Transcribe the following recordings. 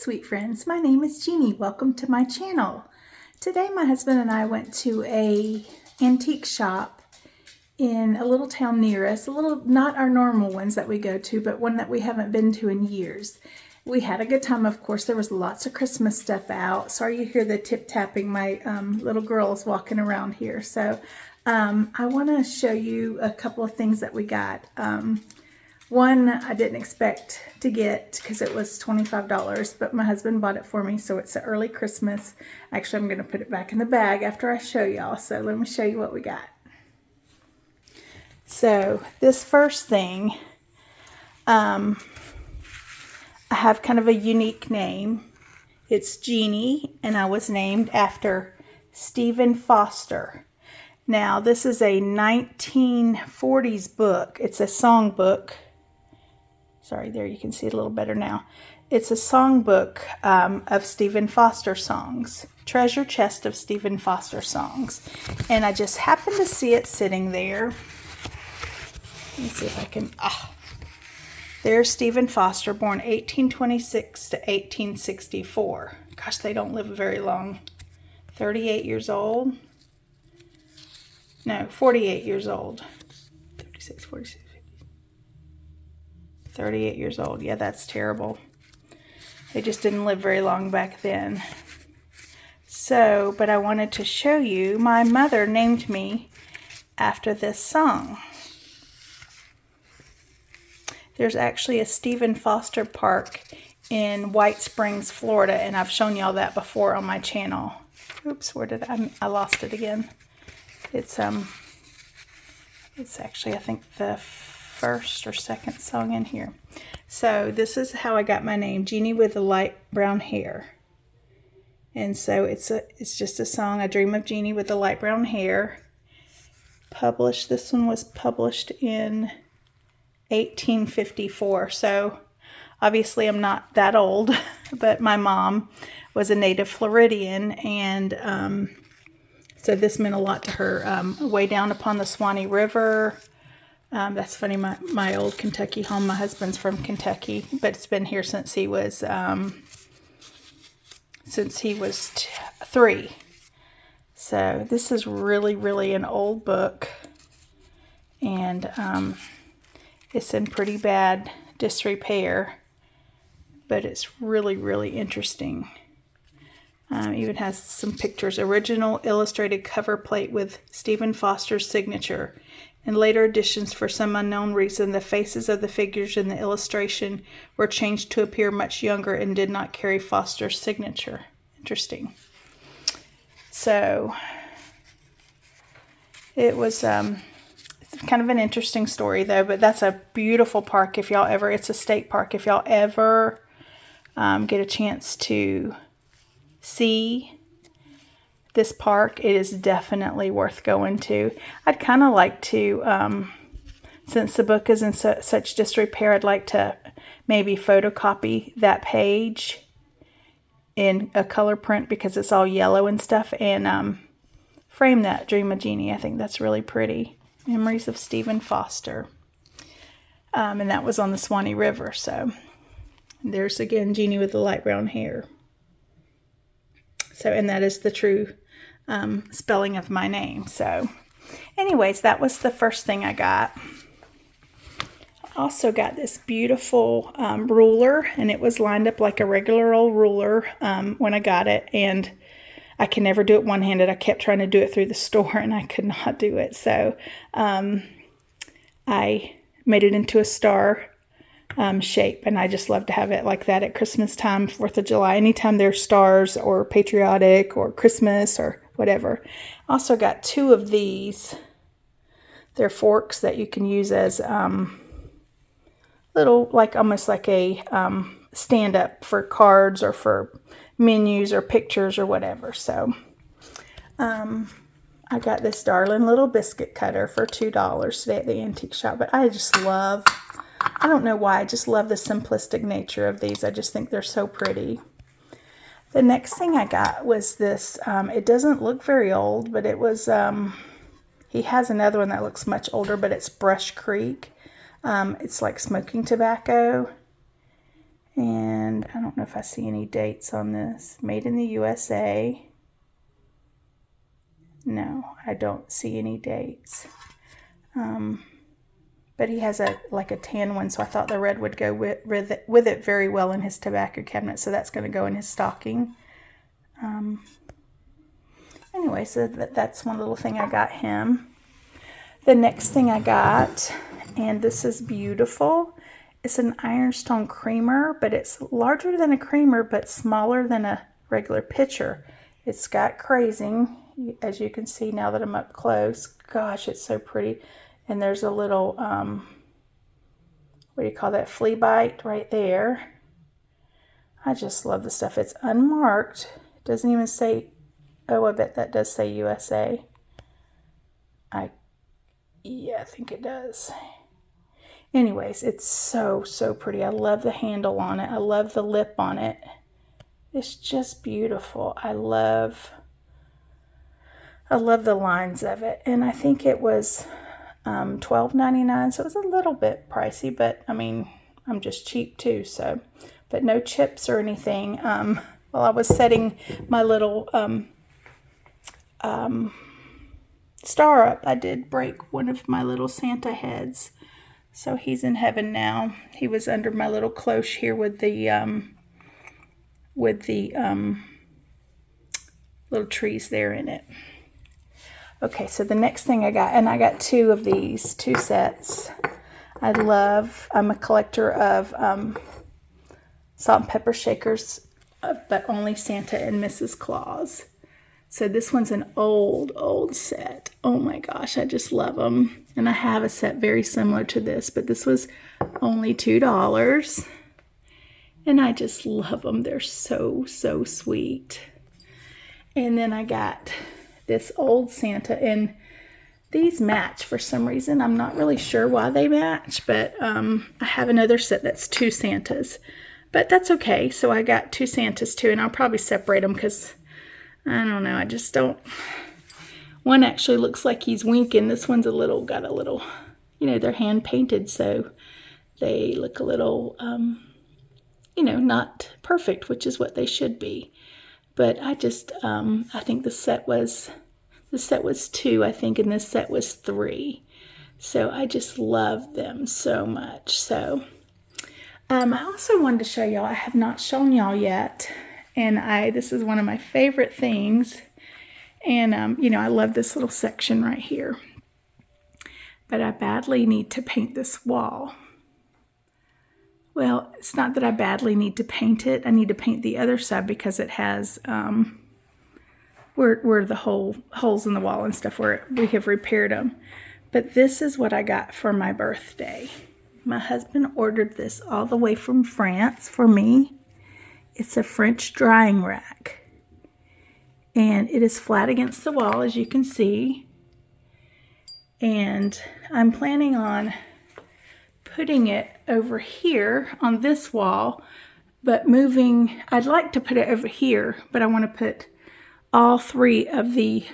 sweet friends, my name is Jeannie. Welcome to my channel. Today my husband and I went to a antique shop in a little town near us, not our normal ones that we go to, but one that we haven't been to in years. We had a good time, of course. There was lots of Christmas stuff out. Sorry you hear the tip-tapping. My little girl is walking around here. So I want to show you a couple of things that we got. One I didn't expect to get because it was $25, but my husband bought it for me, so it's an early Christmas. Actually, I'm going to put it back in the bag after I show y'all, so let me show you what we got. So this first thing, I have kind of a unique name. It's Jeannie, and I was named after Stephen Foster. Now, this is a 1940s book. It's a songbook. Sorry, there you can see it a little better now. It's a songbook of Stephen Foster songs. Treasure chest of Stephen Foster songs. And I just happened to see it sitting there. Let me see if I can... There's Stephen Foster, born 1826 to 1864. Gosh, they don't live very long. 38 years old. No, 48 years old. 36, 46, 50. 38 years old. Yeah, that's terrible. They just didn't live very long back then. So, but I wanted to show you, my mother named me after this song. There's actually a Stephen Foster Park in White Springs, Florida, and I've shown y'all that before on my channel. Oops, where did I lost it again. It's actually, I think, the first or second song in here. So this is how I got my name, Jeannie with the light brown hair. And so it's just a song, I Dream of Jeannie with the light brown hair. Published, this one was published in 1854. So obviously I'm not that old, but my mom was a native Floridian, and so this meant a lot to her. Way down upon the Swanee River. That's funny, my old Kentucky home, my husband's from Kentucky, but it's been here since he was 3. So this is really, really an old book, and it's in pretty bad disrepair, but it's really, really interesting. Even has some pictures. Original illustrated cover plate with Stephen Foster's signature. In later editions, for some unknown reason, the faces of the figures in the illustration were changed to appear much younger and did not carry Foster's signature. Interesting. So, it was it's kind of an interesting story, though, but that's a beautiful park if y'all ever, it's a state park, if y'all ever get a chance to see this park, it is definitely worth going to. I'd kind of like to, since the book is in such disrepair, I'd like to maybe photocopy that page in a color print because it's all yellow and stuff, and frame that Dream of Jeannie. I think that's really pretty. Memories of Stephen Foster. And that was on the Swanee River. So there's again Jeannie with the light brown hair. So, and that is the true spelling of my name. So, anyways, that was the first thing I got. I also got this beautiful ruler, and it was lined up like a regular old ruler when I got it. And I can never do it one-handed. I kept trying to do it through the store, and I could not do it. So, I made it into a star shape, and I just love to have it like that at Christmas time, 4th of July, anytime there's stars or patriotic or Christmas or whatever. Also got 2 of these. They're forks that you can use as little, like almost like a stand-up for cards or for menus or pictures or whatever. So I got this darling little biscuit cutter for $2 today at the antique shop, but I just love, I don't know why, I just love the simplistic nature of these. I just think they're so pretty. The next thing I got was this, it doesn't look very old, but it was, he has another one that looks much older, but it's Brush Creek. It's like smoking tobacco. And I don't know if I see any dates on this. Made in the USA. No, I don't see any dates. But he has like a tan one, so I thought the red would go with it very well in his tobacco cabinet. So that's going to go in his stocking. Anyway, so that's one little thing I got him. The next thing I got, and this is beautiful, it's an ironstone creamer, but it's larger than a creamer, but smaller than a regular pitcher. It's got crazing, as you can see now that I'm up close. Gosh, it's so pretty. And there's a little, what do you call that, flea bite right there. I just love the stuff. It's unmarked. It doesn't even say, oh, I bet that does say USA. Yeah, I think it does. Anyways, it's so, so pretty. I love the handle on it. I love the lip on it. It's just beautiful. I love the lines of it. And I think it was $12.99, so it was a little bit pricey, but I mean, I'm just cheap too, so. But no chips or anything. While I was setting my little star up, I did break one of my little Santa heads. So he's in heaven now. He was under my little cloche here with the little trees there in it. Okay, so the next thing I got, and I got two of these, two sets. I'm a collector of salt and pepper shakers, but only Santa and Mrs. Claus. So this one's an old set. Oh my gosh, I just love them. And I have a set very similar to this, but this was only $2. And I just love them. They're so, so sweet. And then I got this old Santa, and these match for some reason. I'm not really sure why they match, but I have another set that's two Santas. But that's okay. So I got two Santas too, and I'll probably separate them because I don't know. I just don't. One actually looks like he's winking. This one's got a little, they're hand painted, so they look a little, not perfect, which is what they should be. But I just, I think the set was two, I think, and this set was three. So I just love them so much. So I also wanted to show y'all, I have not shown y'all yet, and this is one of my favorite things. And, I love this little section right here. But I badly need to paint this wall. Well, it's not that I badly need to paint it. I need to paint the other side because it has where the holes in the wall and stuff where we have repaired them. But this is what I got for my birthday. My husband ordered this all the way from France for me. It's a French drying rack. And it is flat against the wall, as you can see. And I'm planning on putting it over here on this wall, but I'd like to put it over here, but I want to put all three of the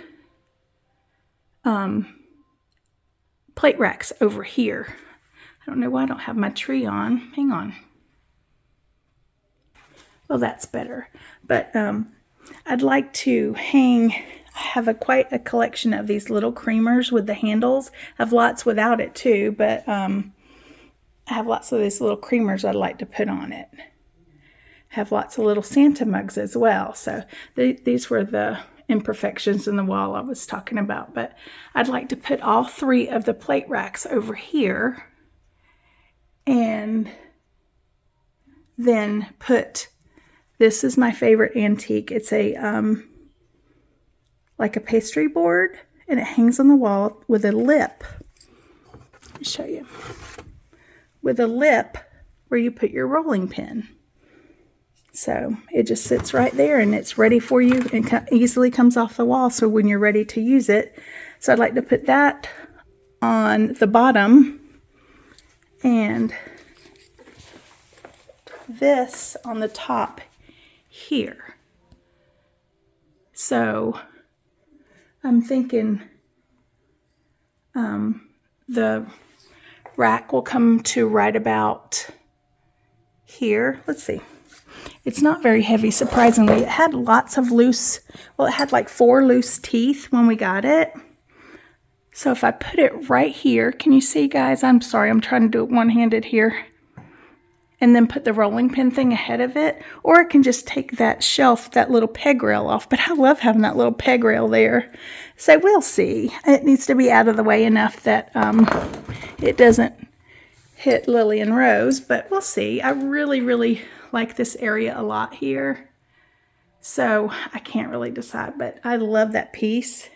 plate racks over here. I don't know why I don't have my tree on. Hang on. Well, that's better. But I'd like to hang, I have quite a collection of these little creamers with the handles. I have lots without it too, but I have lots of these little creamers I'd like to put on it. I have lots of little Santa mugs as well. So these were the imperfections in the wall I was talking about. But I'd like to put all three of the plate racks over here and then this is my favorite antique. It's like a pastry board, and it hangs on the wall with a lip. Let me show you. With a lip where you put your rolling pin. So it just sits right there, and it's ready for you and easily comes off the wall. So when you're ready to use it, so I'd like to put that on the bottom and this on the top here. So I'm thinking the rack will come to right about here. Let's see. It's not very heavy, surprisingly. It had lots of loose, well, it had like 4 loose teeth when we got it. So if I put it right here, can you see, guys? I'm sorry, I'm trying to do it one-handed here. And then put the rolling pin thing ahead of it. Or I can just take that shelf, that little peg rail off. But I love having that little peg rail there. So we'll see. It needs to be out of the way enough that it doesn't hit Lily and Rose. But we'll see. I really, really like this area a lot here. So I can't really decide. But I love that piece.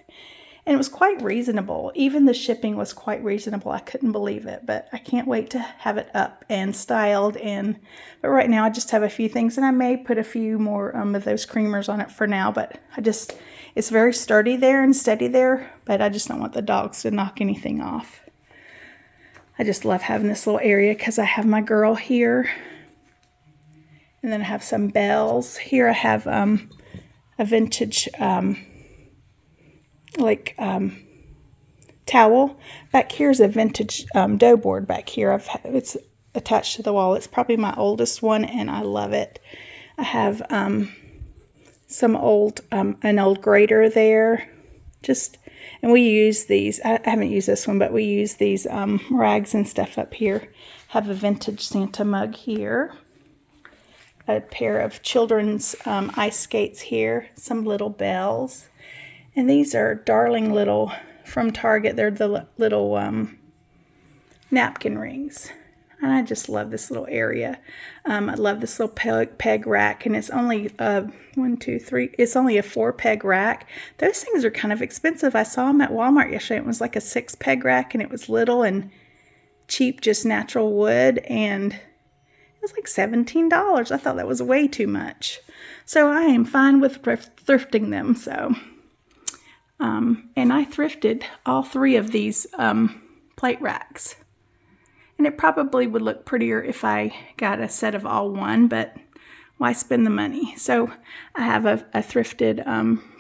And it was quite reasonable. Even the shipping was quite reasonable. I couldn't believe it. But I can't wait to have it up and styled. But right now I just have a few things. And I may put a few more of those creamers on it for now. But it's very sturdy there and steady there. But I just don't want the dogs to knock anything off. I just love having this little area because I have my girl here. And then I have some bells. Here I have a vintage towel. Back here's a vintage dough board back here. It's attached to the wall. It's probably my oldest one and I love it. I have some an old grater there. And we use these. I haven't used this one, but we use these rags and stuff up here. Have a vintage Santa mug here. A pair of children's ice skates here. Some little bells. And these are darling little, from Target, they're the little napkin rings. And I just love this little area. I love this little peg rack. And it's only, 1, 2, 3, it's only a 4 peg rack. Those things are kind of expensive. I saw them at Walmart yesterday. It was like a 6 peg rack and it was little and cheap, just natural wood. And it was like $17. I thought that was way too much. So I am fine with thrifting them, so... and I thrifted all 3 of these plate racks. And it probably would look prettier if I got a set of all 1, but why spend the money? So I have a thrifted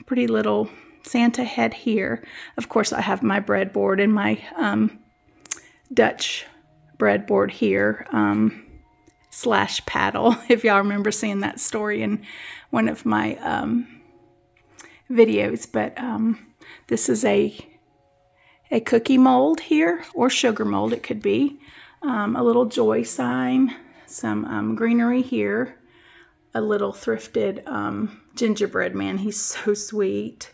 pretty little Santa head here. Of course, I have my breadboard and my Dutch breadboard here, / paddle, if y'all remember seeing that story in one of my videos. But this is a cookie mold here, or sugar mold it could be. A little joy sign, some greenery here, a little thrifted gingerbread man. He's so sweet.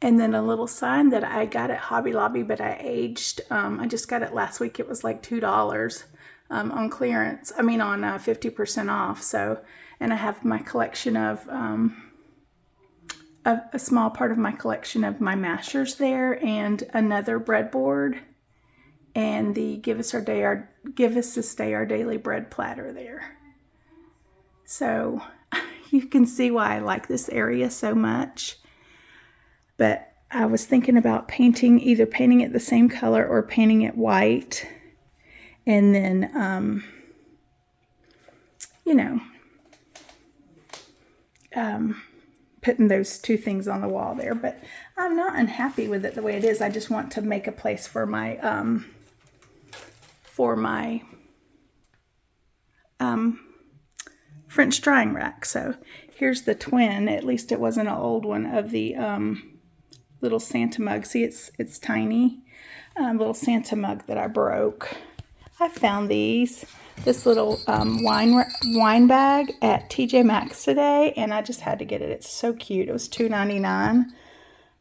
And then a little sign that I got at Hobby Lobby, but I aged. I just got it last week. It was like $2 on clearance. I mean on 50% off. So, and I have my collection of... a small part of my collection of my mashers there, and another breadboard, and the Give Us This Day Our Daily Bread platter there. So you can see why I like this area so much. But I was thinking about either painting it the same color or painting it white, and then putting those 2 things on the wall there. But I'm not unhappy with it the way it is. I just want to make a place for my French drying rack. So here's the twin. At least it wasn't an old one of the little Santa mug. See, it's tiny. Little Santa mug that I broke. I found this little wine bag at TJ Maxx today, and I just had to get it. It's so cute. It was $2.99,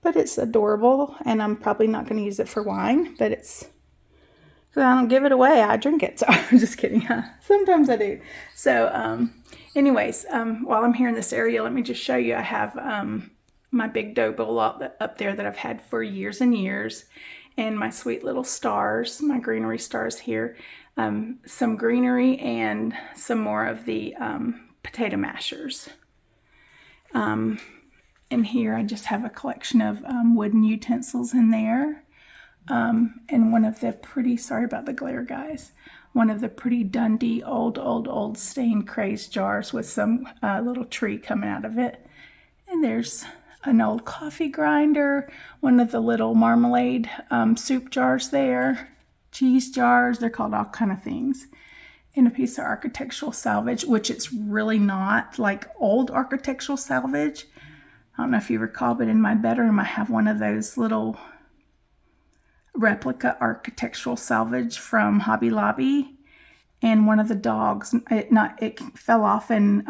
but it's adorable, and I'm probably not going to use it for wine, but I don't give it away. I drink it. So I'm just kidding. Sometimes I do. So anyways, while I'm here in this area, let me just show you. I have my big dough bowl up there that I've had for years and years, and my sweet little stars, my greenery stars here. Some greenery and some more of the potato mashers. And here I just have a collection of wooden utensils in there. And one of the pretty, sorry about the glare, guys, one of the pretty Dundee old stained craze jars with some little tree coming out of it. And there's an old coffee grinder, one of the little marmalade soup jars there, cheese jars, they're called all kind of things. in a piece of architectural salvage, which it's really not like old architectural salvage. I don't know if you recall, but in my bedroom I have one of those little replica architectural salvage from Hobby Lobby. And one of the dogs, it fell off, and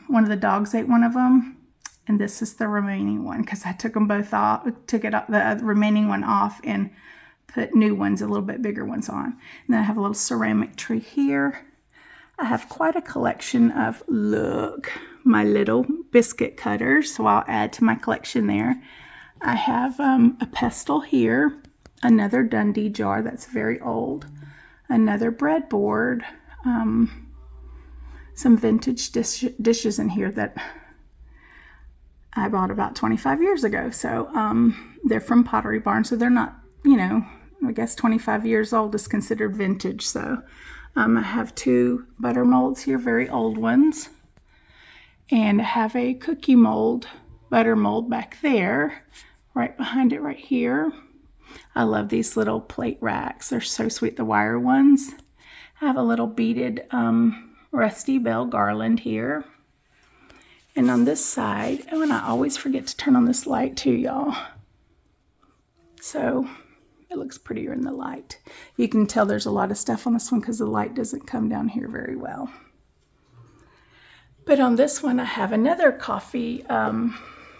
one of the dogs ate one of them. And this is the remaining one, because I took them both off, the remaining one off, and put new ones, a little bit bigger ones on. And then I have a little ceramic tree here. I have quite a collection of, look, my little biscuit cutters, so I'll add to my collection there. I have a pestle here, another Dundee jar that's very old, another breadboard, some vintage dishes in here that I bought about 25 years ago. So they're from Pottery Barn, so they're not, I guess 25 years old is considered vintage. So I have 2 butter molds here, very old ones. And I have a cookie mold, butter mold back there, right behind it right here. I love these little plate racks. They're so sweet, the wire ones. I have a little beaded Rusty Bell garland here. And on this side, and I always forget to turn on this light too, y'all. So it looks prettier in the light. You can tell there's a lot of stuff on this one because the light doesn't come down here very well. But on this one, I have another coffee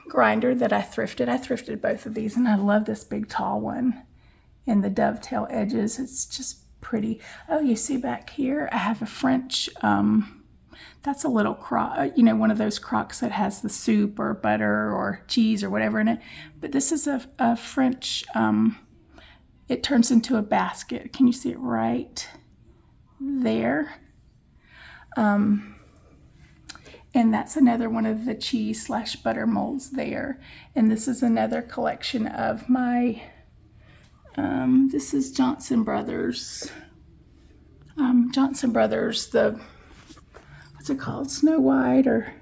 grinder that I thrifted. I thrifted both of these, and I love this big tall one and the dovetail edges. It's just pretty. Oh, you see back here, I have a French, that's a little crock, one of those crocks that has the soup or butter or cheese or whatever in it. But this is a French, it turns into a basket. Can you see it right there? And that's another one of the cheese / butter molds there. And this is another collection of my, this is Johnson Brothers. What's it called? Snow White, or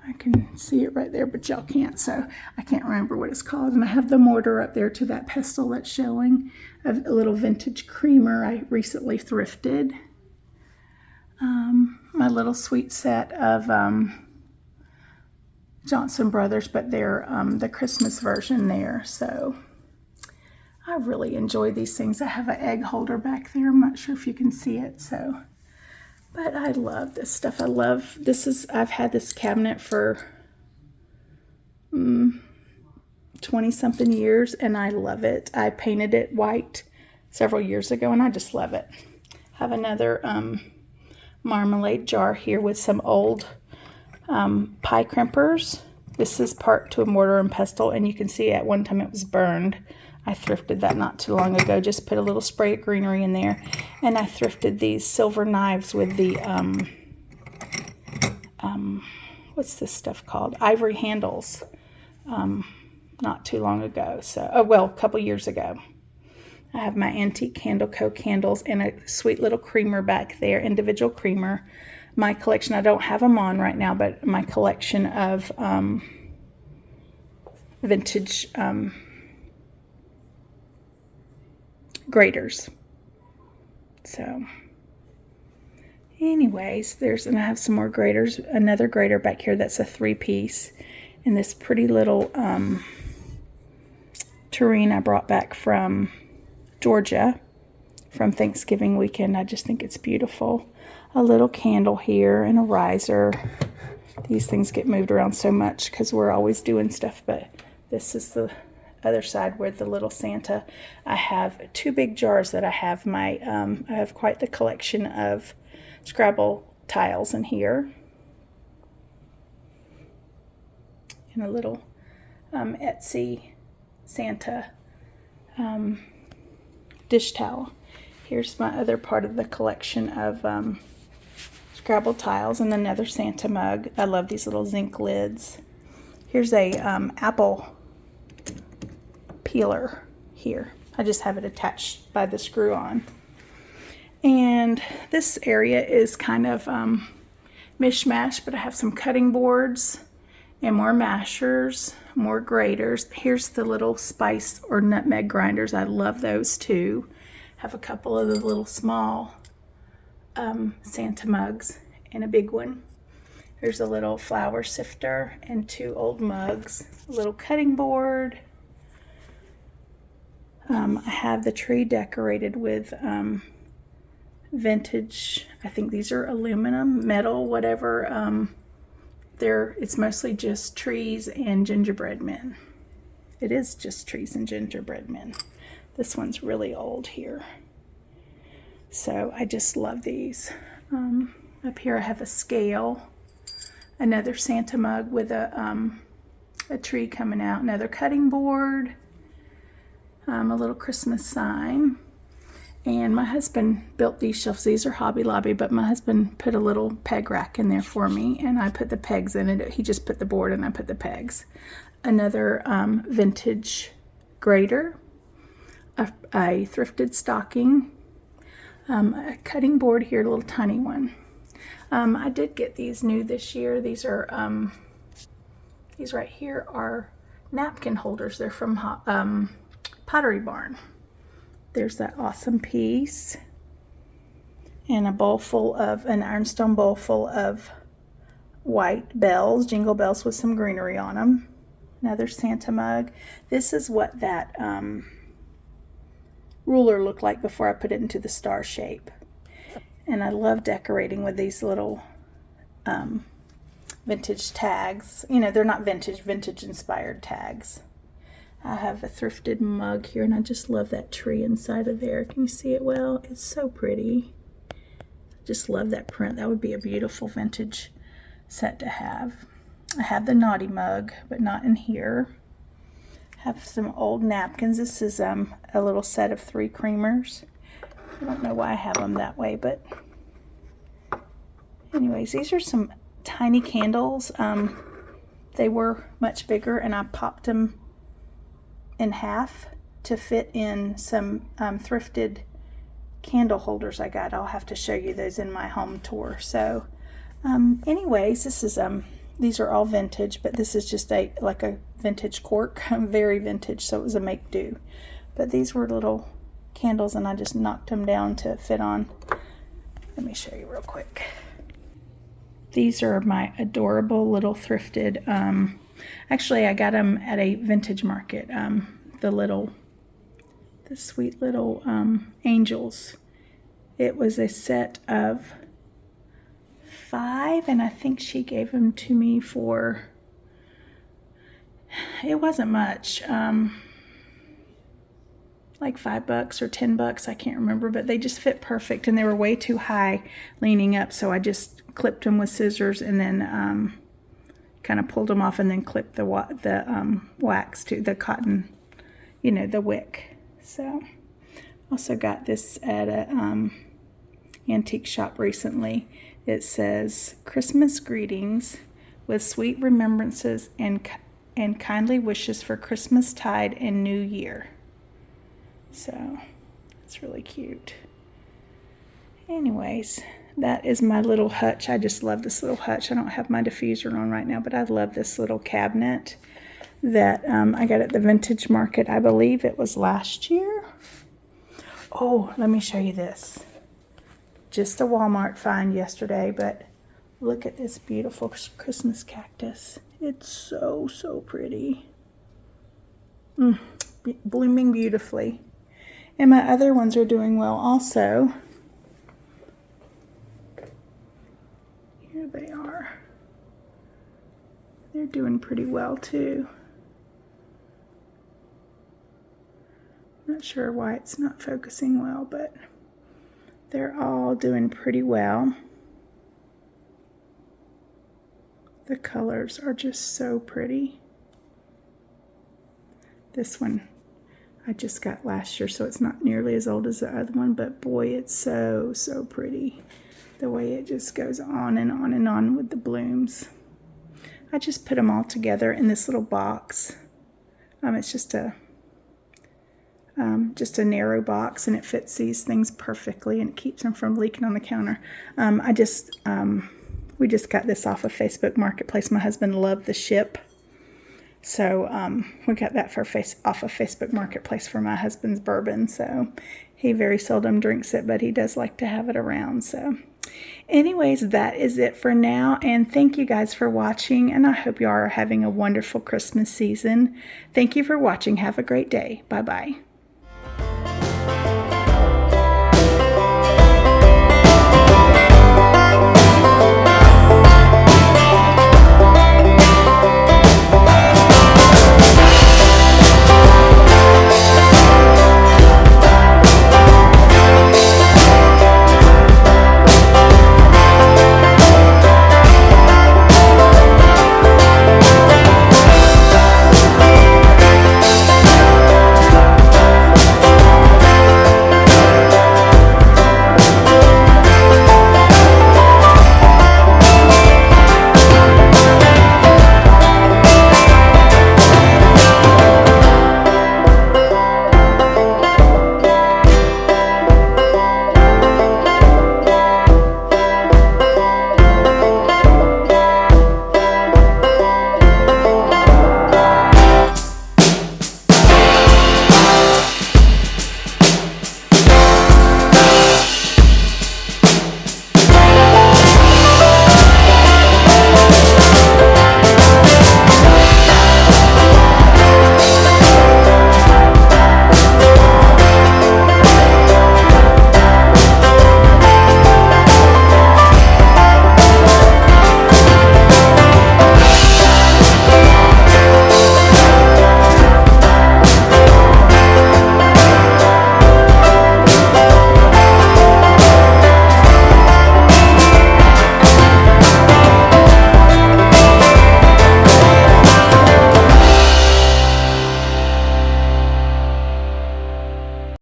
I can see it right there, but y'all can't, so I can't remember what it's called. And I have the mortar up there to that pestle that's showing, a little vintage creamer I recently thrifted. My little sweet set of Johnson Brothers, but they're the Christmas version there. So I really enjoy these things. I have an egg holder back there. I'm not sure if you can see it. So, but I love this stuff. I've had this cabinet for 20 something years, and I love it. I painted it white several years ago, and I just love it. I have another marmalade jar here with some old pie crimpers. This is part to a mortar and pestle, and you can see at one time it was burned. I thrifted that not too long ago, just put a little spray of greenery in there. And I thrifted these silver knives with the, what's this stuff called? Ivory handles, not too long ago. So, a couple years ago. I have my antique Candle Co. candles and a sweet little creamer back there, individual creamer. My collection, I don't have them on right now, but my collection of vintage graters. So anyways, and I have some more graters, another grater back here that's a 3-piece, and this pretty little tureen I brought back from Georgia from Thanksgiving weekend. I just think it's beautiful. A little candle here and a riser. These things get moved around so much because we're always doing stuff, but this is the other side where the little Santa. I have 2 big jars that I have I have quite the collection of Scrabble tiles in here. And a little Etsy Santa dish towel. Here's my other part of the collection of Scrabble tiles and another Santa mug. I love these little zinc lids. Here's a apple peeler here. I just have it attached by the screw on. And this area is kind of mishmash, but I have some cutting boards and more mashers, more graters. Here's the little spice or nutmeg grinders. I love those too. Have a couple of the little small Santa mugs and a big one. There's a little flour sifter and 2 old mugs, a little cutting board. I have the tree decorated with vintage, I think these are aluminum, metal, whatever. It's mostly just trees and gingerbread men. It is just trees and gingerbread men. This one's really old here. So I just love these. Up here I have a scale, another Santa mug with a tree coming out, another cutting board, a little Christmas sign. And my husband built these shelves. These are Hobby Lobby, but my husband put a little peg rack in there for me, and I put the pegs in it. He just put the board and I put the pegs. Another vintage grater, a thrifted stocking, a cutting board here, a little tiny one. I did get these new this year. These are these right here are napkin holders. They're from Pottery Barn. There's that awesome piece, and an ironstone bowl full of white bells, jingle bells with some greenery on them. Another Santa mug. This is what that ruler looked like before I put it into the star shape. And I love decorating with these little vintage tags. You know, they're not vintage inspired tags. I have a thrifted mug here, and I just love that tree inside of there. Can you see it well? It's so pretty. Just love that print. That would be a beautiful vintage set to have. I have the naughty mug, but not in here. I have some old napkins. This is a little set of 3 creamers. I don't know why I have them that way, but anyways, these are some tiny candles. They were much bigger, and I popped them in half to fit in some thrifted candle holders I got. I'll have to show you those in my home tour. So anyways, this is these are all vintage, but this is just like a vintage cork. Very vintage, so it was a make do. But these were little candles, and I just knocked them down to fit on. Let me show you real quick. These are my adorable little thrifted, actually I got them at a vintage market, the sweet little angels. It was a set of 5, and I think she gave them to me for, it wasn't much, like $5 or $10, I can't remember, but they just fit perfect, and they were way too high leaning up, so I just clipped them with scissors and then kind of pulled them off, and then clipped the wax to the cotton, you know, the wick. So also got this at a antique shop recently. It says Christmas greetings with sweet remembrances and kindly wishes for Christmas tide and New Year. So it's really cute. Anyways, that is my little hutch. I just love this little hutch. I don't have my diffuser on right now, but I love this little cabinet that I got at the vintage market. I believe it was last year. Oh, let me show you this. Just a Walmart find yesterday, but look at this beautiful Christmas cactus. It's so, so pretty. Blooming beautifully. And my other ones are doing well also. Here they are. They're doing pretty well too. Not sure why it's not focusing well, but they're all doing pretty well. The colors are just so pretty. This one I just got last year, so it's not nearly as old as the other one, but boy, it's so, so pretty. The way it just goes on and on and on with the blooms. I just put them all together in this little box. It's just a narrow box, and it fits these things perfectly, and it keeps them from leaking on the counter. We just got this off of Facebook Marketplace. My husband loved the ship, So we got that off of Facebook Marketplace for my husband's bourbon. So he very seldom drinks it, but he does like to have it around. So anyways, that is it for now. And thank you guys for watching. And I hope you are having a wonderful Christmas season. Thank you for watching. Have a great day. Bye-bye.